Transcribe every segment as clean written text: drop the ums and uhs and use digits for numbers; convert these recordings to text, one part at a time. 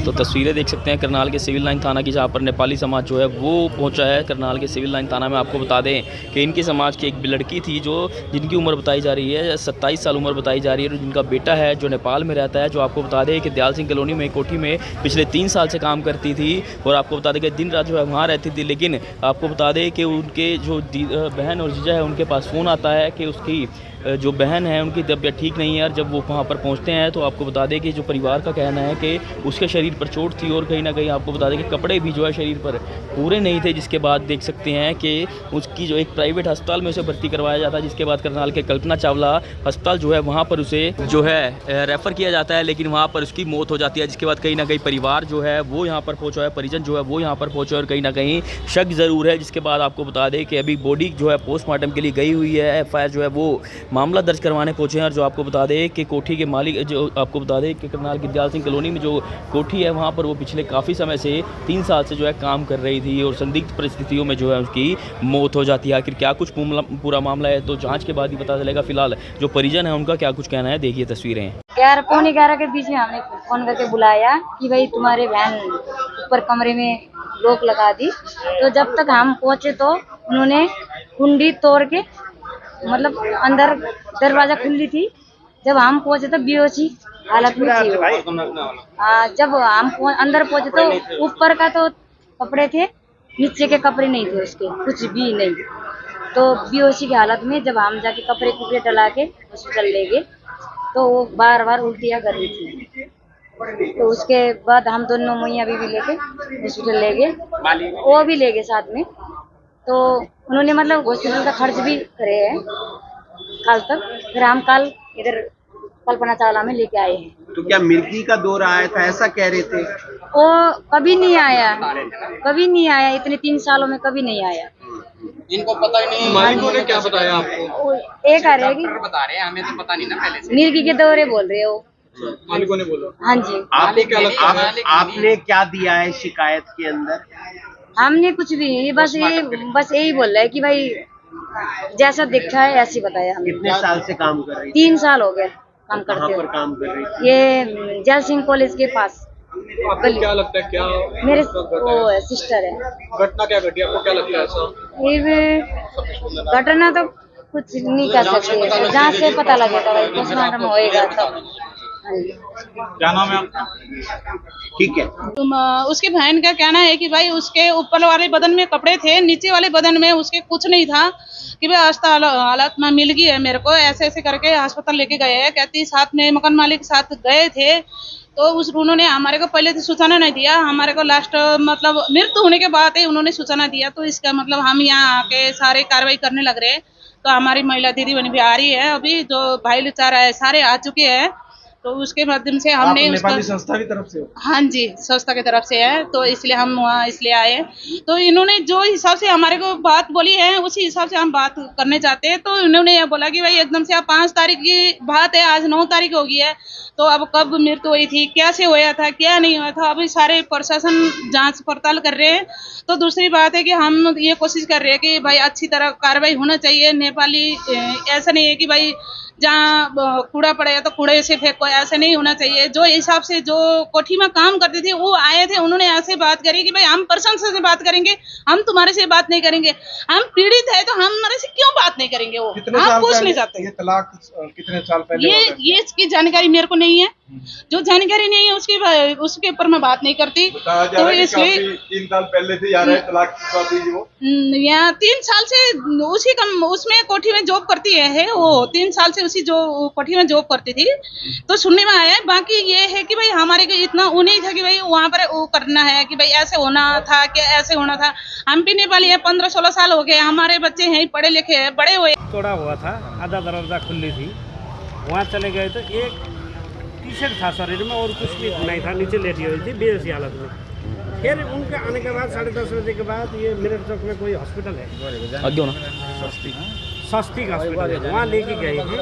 तो तस्वीरें देख सकते हैं करनाल के सिविल लाइन थाना की, जहाँ पर नेपाली समाज जो है वो पहुंचा है करनाल के सिविल लाइन थाना में। आपको बता दें कि इनके समाज की एक लड़की थी जो जिनकी उम्र बताई जा रही है 27 साल उम्र बताई जा रही है, और जिनका बेटा है जो नेपाल में रहता है, जो आपको बता दें कि दयाल सिंह कॉलोनी में कोठी में पिछले 3 साल से काम करती थी। और आपको बता दें कि दिन रात जो है वहाँ रहती थी। लेकिन आपको बता दें कि उनके जो बहन और जीजा है उनके पास फ़ोन आता है कि उसकी जो बहन है उनकी तबीयत ठीक नहीं है। और जब वो वहाँ पर पहुँचते हैं तो आपको बता दें कि जो परिवार का कहना है कि उसके शरीर पर चोट थी, और कहीं ना कहीं आपको बता दें कि कपड़े भी जो है शरीर पर पूरे नहीं थे। जिसके बाद देख सकते हैं कि उसकी जो एक प्राइवेट अस्पताल में उसे भर्ती करवाया जाता है, जिसके बाद करनाल के कल्पना चावला अस्पताल जो है वहाँ पर उसे जो है रेफ़र किया जाता है, लेकिन वहाँ पर उसकी मौत हो जाती है। जिसके बाद कहीं ना कहीं परिवार जो है वो यहाँ पर पहुँचा है, परिजन जो है वो यहाँ पर पहुँचे, और कहीं ना कहीं शक ज़रूर है। जिसके बाद आपको बता दें कि अभी बॉडी जो है पोस्टमार्टम के लिए गई हुई है। FIR जो है वो मामला दर्ज करवाने पहुंचे हैं। और जो आपको बता दें कि कोठी के मालिक, जो आपको बता दें कि करनाल की दयाल सिंह कॉलोनी में जो कोठी है वहां पर वो पिछले काफ़ी समय से 3 साल से जो है काम कर रही थी, और संदिग्ध परिस्थितियों में जो है उसकी मौत हो जाती है। आखिर क्या कुछ पूरा मामला है तो जांच के बाद ही पता चलेगा। फिलहाल जो परिजन है उनका क्या कुछ कहना है, देखिए तस्वीरें। 11 के बीच में हमने फोन करके बुलाया कि भाई तुम्हारे बहन ऊपर कमरे में लॉक लगा दी। तो जब तक हम पहुंचे तो उन्होंने कुंडी तोड़ के, मतलब अंदर दरवाजा खुली थी। जब हम पहुंचे तो बेहोशी हालत में थी वो। जब हम अंदर पहुंचे तो ऊपर का तो कपड़े थे, नीचे के कपड़े नहीं थे उसके, कुछ भी नहीं। तो बेहोशी की हालत में जब हम जाके कपड़े कुपड़े डला के हॉस्पिटल ले गए तो वो बार बार उल्टियाँ कर रही थी। तो उसके बाद हम दोनों मैया बीवी लेके हॉस्पिटल ले गए, वो भी ले गए साथ में। तो उन्होंने मतलब हॉस्पिटल का खर्च भी करे है कल तक। फिर हम कल इधर कल्पना चावला में लेके आए हैं। तो क्या मिर्गी का दौर आया था ऐसा कह रहे थे? वो कभी नहीं आया, कभी नहीं आया, इतने 3 सालों में कभी नहीं आया। इनको पता ही नहीं। मालिकों ने क्या बताया आपको? एक आ रहे कि बता रहे हैं, हमें तो पता नहीं ना पहले से। मिर्गी के दौरे बोल रहे हो। मालिकों ने बोला। हाँ जी। आपको क्या लगता है? आपने क्या दिया है शिकायत के अंदर? हमने कुछ भी नहीं, बस यही बोल रहा है कि भाई जैसा देखा है ऐसे बताया हमने। कितने साल से काम कर रही थी? 3 साल हो गए काम करते कहाँ हुए। पर काम कर रही थी? ये जल सिंह कॉलेज के पास। आपको क्या लगता है, क्या मेरे वो है, सिस्टर है। घटना क्या घटी, आपको क्या लगता है ऐसा? ये घटना तो कुछ नहीं कर सकते, जहाँ से पता लगेगा भाई पोस्टमार्टम होएगा तब। क्या नाम है आपका? ठीक है। उसकी बहन का कहना है कि भाई उसके ऊपर वाले बदन में कपड़े थे, नीचे वाले बदन में उसके कुछ नहीं था। कि भाई अस्पताल हालत में मिल गई है मेरे को, ऐसे ऐसे करके अस्पताल लेके गए हैं। कहती साथ में मकान मालिक साथ गए थे, तो उन्होंने हमारे को पहले तो सूचना नहीं दिया। हमारे को लास्ट मतलब मृत्यु होने के बाद ही उन्होंने सूचना दिया। तो इसका मतलब हम यहाँ आके सारे कार्रवाई करने लग रहे हैं। तो हमारी महिला दीदी बनी भी आ रही है, अभी जो भाई चारा है सारे आ चुके हैं। तो उसके माध्यम से हमने नेपाली संस्था की तरफ से? हाँ जी, संस्था की तरफ से है, तो इसलिए हम वहाँ इसलिए आए। तो इन्होंने जो हिसाब से हमारे को बात बोली है उसी हिसाब से हम बात करने चाहते हैं। तो इन्होंने ये बोला कि भाई एकदम से आप 5 तारीख की बात है, आज 9 तारीख हो गई है, तो अब कब मृत्यु हुई थी, कैसे हुआ था, क्या नहीं हुआ था, अभी सारे प्रशासन जांच पड़ताल कर रहे हैं। तो दूसरी बात है कि हम ये कोशिश कर रहे हैं कि भाई अच्छी तरह कार्रवाई होना चाहिए। नेपाली ऐसा नहीं है कि भाई जहाँ कूड़ा पड़ेगा तो कूड़े से फेंको, ऐसे नहीं होना चाहिए। जो हिसाब से जो कोठी में काम करते थे वो आए थे, उन्होंने ऐसे बात करी कि भाई हम प्रशंसा से बात करेंगे, हम तुम्हारे से बात नहीं करेंगे। हम पीड़ित है तो हम हमारे से क्यों बात नहीं करेंगे? वो हम पूछ नहीं सकते। ये तलाक कितने साल पहले? ये इसकी जानकारी मेरे को नहीं है। जो जानकारी नहीं है उसके ऊपर मैं बात नहीं करती। तो इसलिए 3 साल पहले से तलाक यहाँ 3 साल से उसी उसमें कोठी में जॉब करती है वो, 3 साल से उसी जो कोठी में जॉब करती थी। तो सुनने में आया है। बाकी ये है कि भाई हमारे को इतना वो नहीं था कि भाई वहाँ पर वो करना है कि भाई ऐसे होना था कि ऐसे होना था। हम भी नेपाली है, 15-16 साल हो गए, हमारे बच्चे हैं पढ़े लिखे हैं, बड़े हुए। तोड़ा हुआ था, आधा दरवाजा खुली थी, वहाँ चले गए तो एक टी-शर्ट था शरीर में और कुछ भी नहीं था, नीचे लेटी हुई थी बेहोशी हालत में। फिर उनके आने के बाद 10:30 बजे के बाद ये मिरर चौक में कोई हॉस्पिटल है, सस्ती का हॉस्पिटल है, वहाँ लेके गए थे।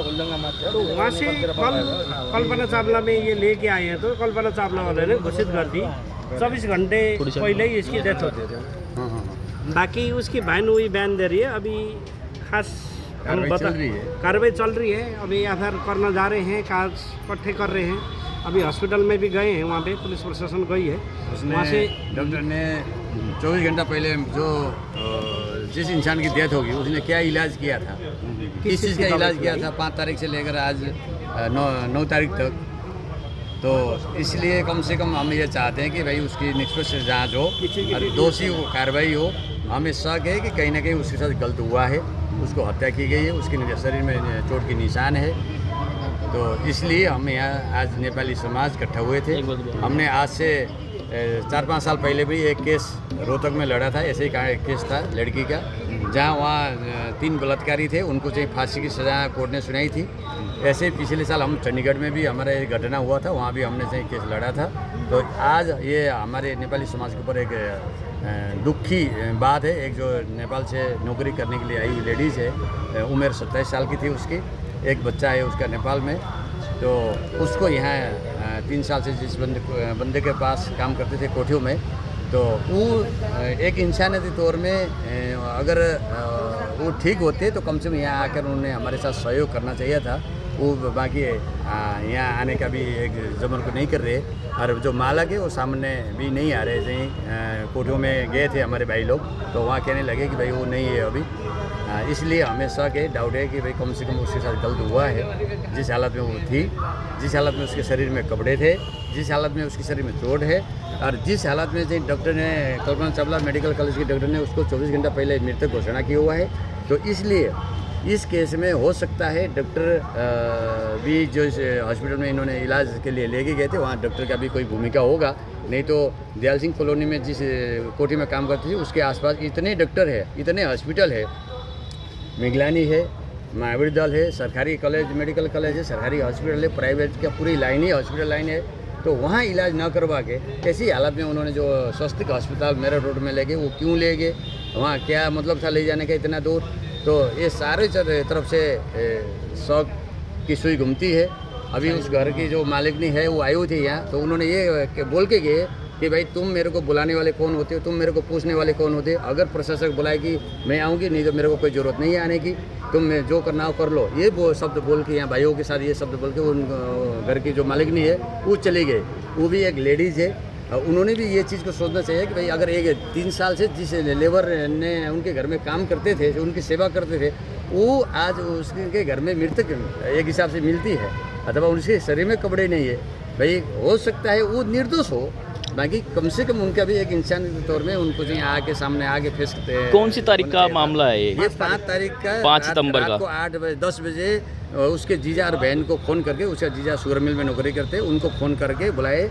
तो वहाँ से कल्पना चावला में ये लेके आए हैं। तो कल्पना चावला वाले ने घोषित कर दी 24 घंटे पहले ही इसकी डेथ होती थी। बाकी उसकी बहन हुई बयान दे रही है, अभी खास कार्रवाई चल रही है। अभी FIR करना जा रहे हैं, कागज इकट्ठे कर रहे हैं। अभी हॉस्पिटल में भी गए हैं, वहाँ पे पुलिस प्रशासन गई है। वहाँ से डॉक्टर ने 24 घंटा पहले जो जिस इंसान की डेथ होगी उसने क्या इलाज किया था, किस चीज़ का इलाज किया था 5 तारीख से लेकर आज 9 तारीख तक। तो इसलिए कम से कम हम ये चाहते हैं कि भाई उसकी निष्पक्ष जांच हो और दोषी को कार्रवाई हो। हमें शक है कि कहीं ना कहीं उसके साथ गलत हुआ है, उसको हत्या की गई है, उसके शरीर में चोट के निशान है। तो इसलिए हम यहाँ आज नेपाली समाज इकट्ठा हुए थे। हमने आज से 4-5 साल पहले भी एक केस रोहतक में लड़ा था, ऐसे ही एक केस था लड़की का, जहाँ वहाँ 3 बलात्कारी थे, उनको चाहिए फांसी की सज़ा कोर्ट ने सुनाई थी। ऐसे पिछले साल हम चंडीगढ़ में भी हमारा एक घटना हुआ था, वहाँ भी हमने चाहिए केस लड़ा था। तो आज ये हमारे नेपाली समाज के ऊपर एक दुखी बात है। एक जो नेपाल से नौकरी करने के लिए आई हुई लेडीज़ है, उम्र 27 साल की थी उसकी, एक बच्चा है उसका नेपाल में। तो उसको यहाँ 3 साल से जिस बंदे के पास काम करते थे कोठियों में, तो वो एक इंसानियती तौर में अगर वो ठीक होते तो कम से कम यहाँ आकर उन्होंने हमारे साथ सहयोग करना चाहिए था। वो बाकी यहाँ आने का भी एक जमन को नहीं कर रहे, और जो मालक है वो सामने भी नहीं आ रहे। जहीं कोठियों में गए थे हमारे भाई लोग, तो वहाँ कहने लगे कि भाई वो नहीं है अभी। इसलिए हमें शक है, डाउट है कि भाई कम से कम उसके साथ गलत हुआ है। जिस हालत में वो थी, जिस हालत में उसके शरीर में कपड़े थे, जिस हालत में उसके शरीर में चोट है, और जिस हालत में जो डॉक्टर ने, कल्पना चावला मेडिकल कॉलेज के डॉक्टर ने उसको 24 घंटा पहले मृतक घोषणा किया हुआ है। तो इसलिए इस केस में हो सकता है डॉक्टर भी जो इस हॉस्पिटल में इन्होंने इलाज के लिए लेके गए थे, वहाँ डॉक्टर का भी कोई भूमिका होगा। नहीं तो दयाल सिंह कॉलोनी में जिस कोठी में काम करती थी उसके आसपास इतने डॉक्टर है, इतने हॉस्पिटल है, मिगलानी है, महावीर दल है, सरकारी कॉलेज मेडिकल कॉलेज है, सरकारी हॉस्पिटल है, प्राइवेट का पूरी लाइन ही हॉस्पिटल लाइन है। तो वहाँ इलाज ना करवा के ऐसी हालत में उन्होंने जो स्वस्तिक अस्पताल मेरठ रोड में ले गए, वो क्यों ले गए, वहाँ क्या मतलब था ले जाने का इतना दूर। तो ये सारे तरफ से शौक की सुई घूमती है। अभी उस घर की जो मालिकनी है वो आई हुई थी यहाँ, तो उन्होंने ये बोल के गए कि भाई तुम मेरे को बुलाने वाले कौन होते हो, तुम मेरे को पूछने वाले कौन होते हो। अगर प्रशासक बुलाएगी मैं आऊँगी, नहीं तो मेरे को कोई ज़रूरत नहीं है आने की, तुम जो करना हो कर लो। ये वो शब्द बोल के यहाँ भाइयों के साथ ये शब्द बोल के उन घर की जो मालिकनी है वो चली गई। वो भी एक लेडीज़ है। उन्होंने भी ये चीज़ को सोचना चाहिए कि भाई अगर एक 3 साल से जिस लेबर ने उनके घर में काम करते थे, उनकी सेवा करते थे, वो आज उसके घर में मृतक एक हिसाब से मिलती है, अथवा उनके शरीर में कपड़े नहीं है। भाई हो सकता है वो निर्दोष हो, बाकी कम से कम उनका भी एक इंसान के तौर में उनको जो आके सामने आके फेस करते हैं। कौन सी तारीख का मामला है ये 5 तारीख का 5 सितंबर का 8 बजे 10 बजे उसके जीजा और बहन को फ़ोन करके, उसका जीजा शुगर मिल में नौकरी करते, उनको फ़ोन करके बुलाए।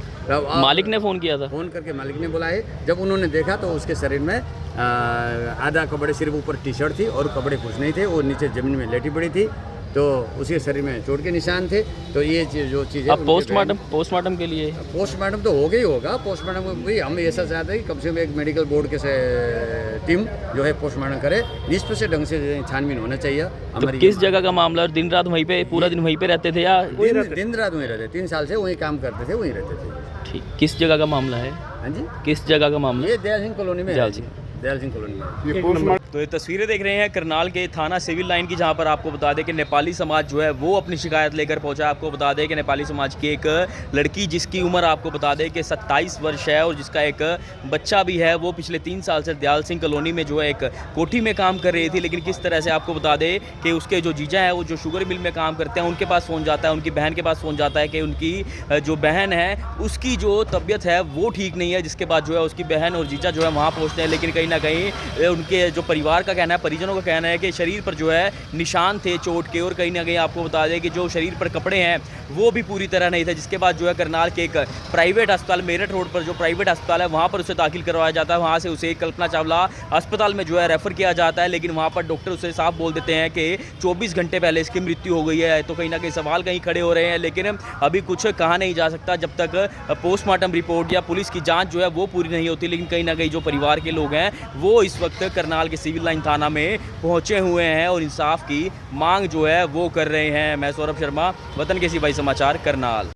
मालिक ने फ़ोन किया था, फ़ोन करके मालिक ने बुलाए। जब उन्होंने देखा तो उसके शरीर में आधा कपड़े, सिर्फ ऊपर टी-शर्ट थी और कपड़े कुछ नहीं थे, वो नीचे ज़मीन में लेटी पड़ी थी। तो उसके शरीर में चोट के निशान थे। तो ये जो चीज़ है, अब पोस्टमार्टम के लिए पोस्टमार्टम तो हो गई होगा। पोस्टमार्टम भी हम ऐसा चाहते हैं कि कम से कम एक मेडिकल बोर्ड के टीम जो है पोस्टमार्टम करे, निष्पक्ष ढंग से छानबीन होना चाहिए। तो किस जगह का मामला, और दिन रात वहीं पे, पूरा दिन वहीं पे रहते थे या दिन रात वहीं रहते? 3 साल से वहीं काम करते थे, वहीं रहते थे। ठीक, किस जगह का मामला है? हाँ जी, किस जगह का मामला? ये दयाल सिंह कॉलोनी में, दयाल सिंह कॉलोनी में। तो ये तस्वीरें देख रहे हैं करनाल के थाना सिविल लाइन की, जहां पर आपको बता दें कि नेपाली समाज जो है वो अपनी शिकायत लेकर पहुंचा। आपको बता दें कि नेपाली समाज की एक लड़की, जिसकी उम्र आपको बता दें कि 27 वर्ष है और जिसका एक बच्चा भी है, वो पिछले 3 साल से दयाल सिंह कॉलोनी में जो है एक कोठी में काम कर रही थी। लेकिन किस तरह से आपको बता दें कि उसके जो जीजा है वो जो शुगर मिल में काम करते हैं, उनके पास फ़ोन जाता है, उनकी बहन के पास फ़ोन जाता है कि उनकी जो बहन है उसकी जो तबीयत है वो ठीक नहीं है। जिसके बाद जो है उसकी बहन और जीजा जो है वहाँ पहुँचते हैं, लेकिन कहीं ना कहीं उनके जो परिवार का कहना है, परिजनों का कहना है कि शरीर पर जो है निशान थे चोट के, और कहीं ना कहीं आपको बता दें कि जो शरीर पर कपड़े हैं वो भी पूरी तरह नहीं थे। जिसके बाद जो है करनाल के एक प्राइवेट अस्पताल, मेरठ रोड पर जो प्राइवेट अस्पताल है, वहाँ पर उसे दाखिल करवाया जाता है। वहाँ से उसे कल्पना चावला अस्पताल में जो है रेफ़र किया जाता है, लेकिन वहाँ पर डॉक्टर उसे साफ बोल देते हैं कि 24 घंटे पहले इसकी मृत्यु हो गई है। तो कहीं ना कहीं सवाल कहीं खड़े हो रहे हैं, लेकिन अभी कुछ कहा नहीं जा सकता जब तक पोस्टमार्टम रिपोर्ट या पुलिस की जाँच जो है वो पूरी नहीं होती। लेकिन कहीं ना कहीं जो परिवार के लोग हैं वो इस वक्त करनाल के सिविल लाइन थाना में पहुंचे हुए हैं और इंसाफ की मांग जो है वो कर रहे हैं। मैं सौरभ शर्मा, वतन के सिपाही समाचार, करनाल।